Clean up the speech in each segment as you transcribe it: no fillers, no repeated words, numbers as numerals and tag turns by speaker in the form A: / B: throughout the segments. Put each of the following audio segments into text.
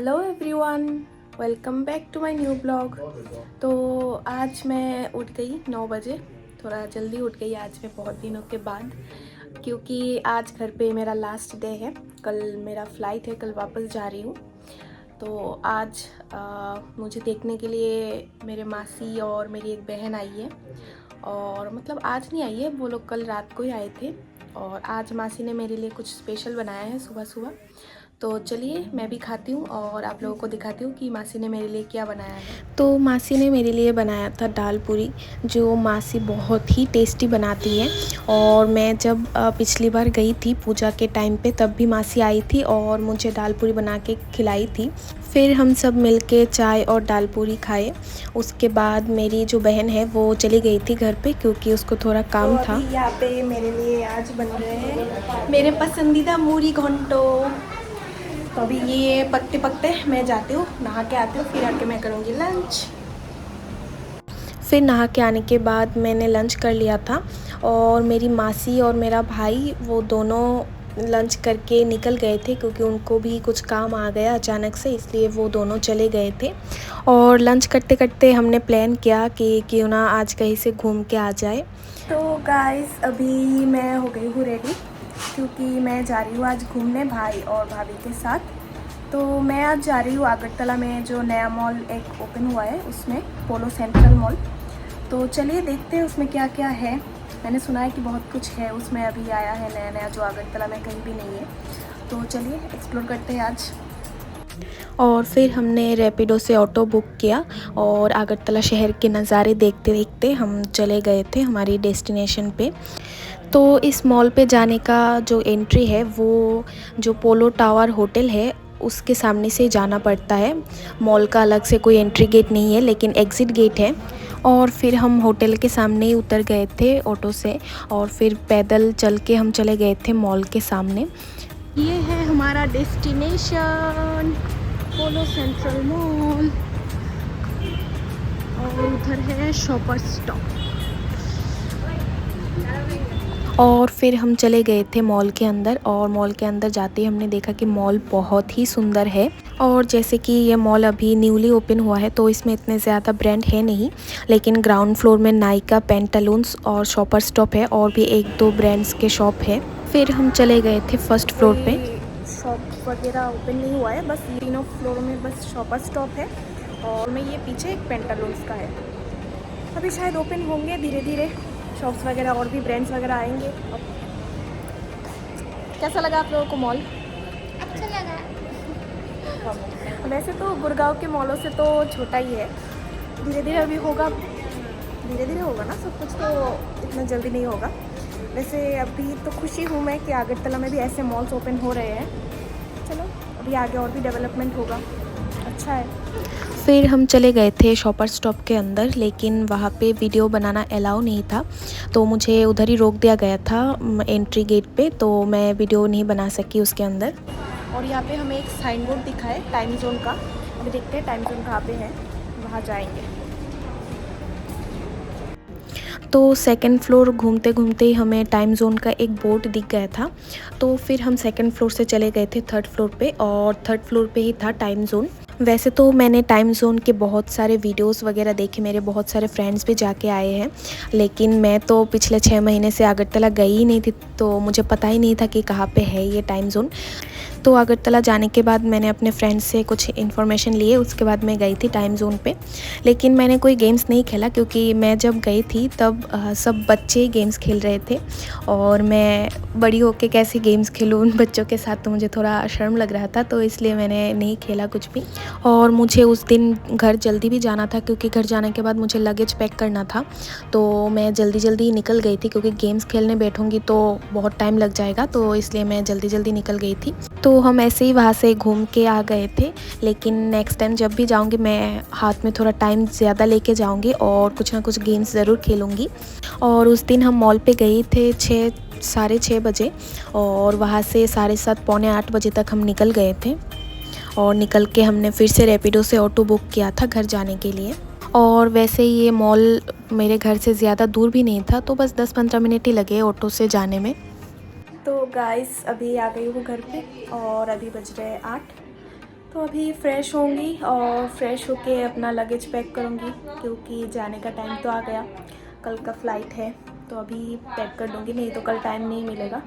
A: Hello everyone, welcome back to my new blog. तो आज मैं उठ गई 9 बजे, थोड़ा जल्दी उठ गई आज मैं बहुत दिनों के बाद, क्योंकि आज घर पे मेरा लास्ट डे है। कल मेरा फ़्लाइट है, कल वापस जा रही हूँ। तो आज मुझे देखने के लिए मेरे मासी और मेरी एक बहन आई है, और मतलब आज नहीं आई है, वो लोग कल रात को ही आए थे। और आज मासी ने मेरे लिए कुछ स्पेशल बनाया है सुबह सुबह। तो चलिए मैं भी खाती हूँ और आप लोगों को दिखाती हूँ कि मासी ने मेरे लिए क्या बनाया है। तो मासी ने मेरे लिए बनाया था दाल पूरी, जो मासी बहुत ही टेस्टी बनाती है। और मैं जब पिछली बार गई थी पूजा के टाइम पे, तब भी मासी आई थी और मुझे दाल पूरी बना के खिलाई थी। फिर हम सब मिलके चाय और दाल पूरी खाए। उसके बाद मेरी जो बहन है वो चली गई थी घर पे, क्योंकि उसको थोड़ा काम था। यहाँ पे मेरे लिए आज बन रहे हैं मेरे पसंदीदा मूरी घंटो। तो अभी ये पकते पकते मैं जाती हूँ, नहा के आती हूँ, फिर आके मैं करूँगी लंच। फिर नहा के आने के बाद मैंने लंच कर लिया था, और मेरी मासी और मेरा भाई वो दोनों लंच करके निकल गए थे, क्योंकि उनको भी कुछ काम आ गया अचानक से, इसलिए वो दोनों चले गए थे। और लंच करते करते हमने प्लान किया कि क्यों ना आज कहीं से घूम के आ जाए। तो गाइस अभी मैं हो गई हूँ रेडी, क्योंकि मैं जा रही हूँ आज घूमने भाई और भाभी के साथ। तो मैं आज जा रही हूँ आगरतला में जो नया मॉल एक ओपन हुआ है, उसमें पोलो सेंट्रल मॉल। तो चलिए देखते हैं उसमें क्या क्या है। मैंने सुना है कि बहुत कुछ है उसमें, अभी आया है नया नया, जो आगरतला में कहीं भी नहीं है। तो चलिए एक्सप्लोर करते हैं आज। और फिर हमने रैपिडो से ऑटो बुक किया, और आगरतला शहर के नज़ारे देखते देखते हम चले गए थे हमारी डेस्टिनेशन पे। तो इस मॉल पे जाने का जो एंट्री है, वो जो पोलो टावर होटल है उसके सामने से जाना पड़ता है। मॉल का अलग से कोई एंट्री गेट नहीं है, लेकिन एग्ज़िट गेट है। और फिर हम होटल के सामने ही उतर गए थे ऑटो से, और फिर पैदल चल के हम चले गए थे मॉल के सामने। ये है हमारा डेस्टिनेशन, पोलो सेंट्रल मॉल, और उधर है शॉपर स्टॉप। और फिर हम चले गए थे मॉल के अंदर, और मॉल के अंदर जाते ही हमने देखा कि मॉल बहुत ही सुंदर है। और जैसे कि ये मॉल अभी न्यूली ओपन हुआ है, तो इसमें इतने ज़्यादा ब्रांड है नहीं, लेकिन ग्राउंड फ्लोर में नाइका, पेंटालून्स और शॉपर स्टॉप है, और भी एक दो ब्रांड्स के शॉप है। फिर हम चले गए थे फर्स्ट फ्लोर पे। शॉप वगैरह ओपन नहीं हुआ है, बस तीनों फ्लोर में बस शॉपर स्टॉप है, और मैं ये पीछे एक पेंटालून्स का है। अभी शायद ओपन होंगे धीरे धीरे शॉप्स वगैरह, और भी ब्रांड्स वगैरह आएंगे। अब कैसा लगा आप लोगों को मॉल?
B: अच्छा लगा।
A: वैसे तो गुड़गांव के मॉलों से तो छोटा ही है, धीरे धीरे अभी होगा, धीरे धीरे होगा ना सब कुछ, तो इतना जल्दी नहीं होगा। वैसे अभी तो खुशी हूँ मैं कि आगरतला में भी ऐसे मॉल्स ओपन हो रहे हैं। चलो अभी आगे और भी डेवलपमेंट होगा, अच्छा है। फिर हम चले गए थे शॉपर स्टॉप के अंदर, लेकिन वहाँ पे वीडियो बनाना अलाउ नहीं था, तो मुझे उधर ही रोक दिया गया था एंट्री गेट पे, तो मैं वीडियो नहीं बना सकी उसके अंदर। और यहाँ पे हमें एक साइन बोर्ड दिखा है टाइम जोन का, अभी देखते हैं टाइम जोन कहाँ पे है, वहाँ जाएंगे। तो सेकंड फ्लोर घूमते घूमते ही हमें टाइम जोन का एक बोर्ड दिख गया था, तो फिर हम सेकंड फ्लोर से चले गए थे थर्ड फ्लोर पे, और थर्ड फ्लोर पे ही था टाइम जोन। वैसे तो मैंने टाइम जोन के बहुत सारे वीडियोस वगैरह देखे, मेरे बहुत सारे फ्रेंड्स भी जाके आए हैं, लेकिन मैं तो पिछले 6 महीने से आगरतला गई ही नहीं थी, तो मुझे पता ही नहीं था कि कहाँ पे है ये टाइम जोन। तो आगरतला जाने के बाद मैंने अपने फ्रेंड्स से कुछ इन्फॉर्मेशन लिए, उसके बाद मैं गई थी टाइम जोन पे। लेकिन मैंने कोई गेम्स नहीं खेला, क्योंकि मैं जब गई थी तब सब बच्चे गेम्स खेल रहे थे, और मैं बड़ी होके कैसे गेम्स खेलूँ उन बच्चों के साथ, तो मुझे थोड़ा शर्म लग रहा था, तो इसलिए मैंने नहीं खेला कुछ भी। और मुझे उस दिन घर जल्दी भी जाना था, क्योंकि घर जाने के बाद मुझे लगेज पैक करना था, तो मैं जल्दी जल्दी ही निकल गई थी, क्योंकि गेम्स खेलने बैठूँगी तो बहुत टाइम लग जाएगा, तो इसलिए मैं जल्दी जल्दी निकल गई थी। तो हम ऐसे ही वहाँ से घूम के आ गए थे, लेकिन नेक्स्ट टाइम जब भी जाऊँगी मैं हाथ में थोड़ा टाइम ज़्यादा लेके जाऊँगी, और कुछ ना कुछ गेम्स ज़रूर खेलूँगी। और उस दिन हम मॉल पे गए थे 6:30 बजे, और वहाँ से 7:30 पौने 8 बजे तक हम निकल गए थे। और निकल के हमने फिर से रैपिडो से ऑटो बुक किया था घर जाने के लिए। और वैसे ही ये मॉल मेरे घर से ज़्यादा दूर भी नहीं था, तो बस 10-15 मिनट ही लगे ऑटो से जाने में। तो गाइस अभी आ गई हूँ घर पे, और अभी बज रहे 8। तो अभी फ़्रेश होंगी और फ्रेश होके अपना लगेज पैक करूँगी क्योंकि जाने का टाइम तो आ गया, कल का फ़्लाइट है। तो अभी पैक कर दूँगी, नहीं तो कल टाइम नहीं मिलेगा।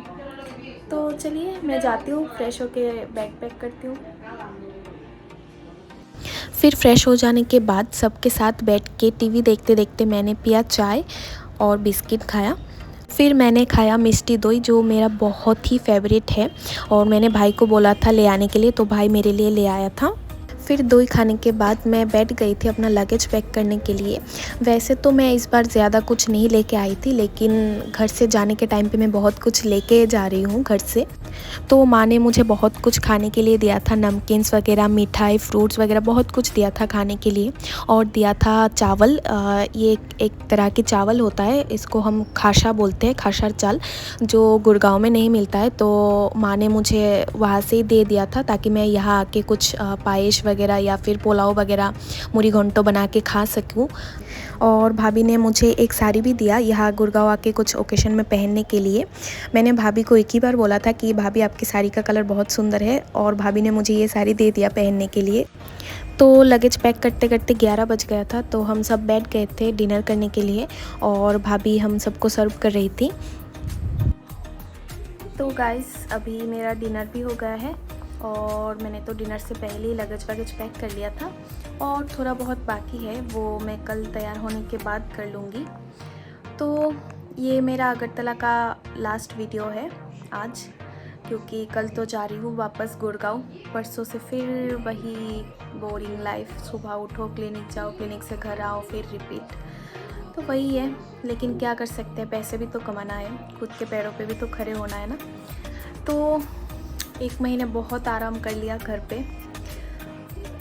A: तो चलिए मैं जाती हूँ, फ्रेश होके बैग पैक करती हूँ। फिर फ्रेश हो जाने के बाद सबके साथ बैठ के टीवी देखते देखते मैंने पिया चाय और बिस्किट खाया। फिर मैंने खाया मिष्टी दोई जो मेरा बहुत ही फेवरेट है और मैंने भाई को बोला था ले आने के लिए, तो भाई मेरे लिए ले आया था। फिर दोई खाने के बाद मैं बैठ गई थी अपना लगेज पैक करने के लिए। वैसे तो मैं इस बार ज़्यादा कुछ नहीं लेके आई थी, लेकिन घर से जाने के टाइम पे मैं बहुत कुछ लेके जा रही हूँ घर से। तो माँ ने मुझे बहुत कुछ खाने के लिए दिया था, नमकीन्स वगैरह, मिठाई, फ्रूट्स वगैरह बहुत कुछ दिया था खाने के लिए। और दिया था चावल, ये एक तरह की चावल होता है, इसको हम खाशा बोलते हैं, खाशा चाल, जो गुड़गांव में नहीं मिलता है। तो माँ ने मुझे वहाँ से ही दे दिया था ताकि मैं यहाँ आके कुछ पायस वगैरह या फिर पुलाव वगैरह, मुरी घंटो बना के खा सकूँ। और भाभी ने मुझे एक साड़ी भी दिया यहाँ गुड़गांव आके कुछ ओकेशन में पहनने के लिए। मैंने भाभी को एक ही बार बोला था कि भाभी आपकी साड़ी का कलर बहुत सुंदर है, और भाभी ने मुझे ये साड़ी दे दिया पहनने के लिए। तो लगेज पैक करते करते 11 बज गया था, तो हम सब बैठ गए थे डिनर करने के लिए और भाभी हम सबको सर्व कर रही थी। तो गाइस अभी मेरा डिनर भी हो गया है और मैंने तो डिनर से पहले ही लगेज वगैज पैक कर लिया था, और थोड़ा बहुत बाकी है वो मैं कल तैयार होने के बाद कर लूँगी। तो ये मेरा अगरतला का लास्ट वीडियो है आज, क्योंकि कल तो जा रही हूँ वापस गुड़गांव। परसों से फिर वही बोरिंग लाइफ, सुबह उठो, क्लिनिक जाओ, क्लिनिक से घर आओ, फिर रिपीट। तो वही है, लेकिन क्या कर सकते हैं, पैसे भी तो कमाना है, खुद के पैरों पे भी तो खड़े होना है ना। तो 1 महीने बहुत आराम कर लिया घर पे,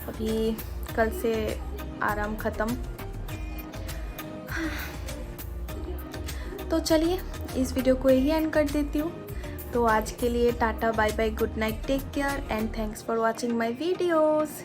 A: अभी कल से आराम ख़त्म। तो चलिए इस वीडियो को यही एंड कर देती हूँ। तो आज के लिए ta-ta, bye bye, good night, take care and thanks for watching my videos.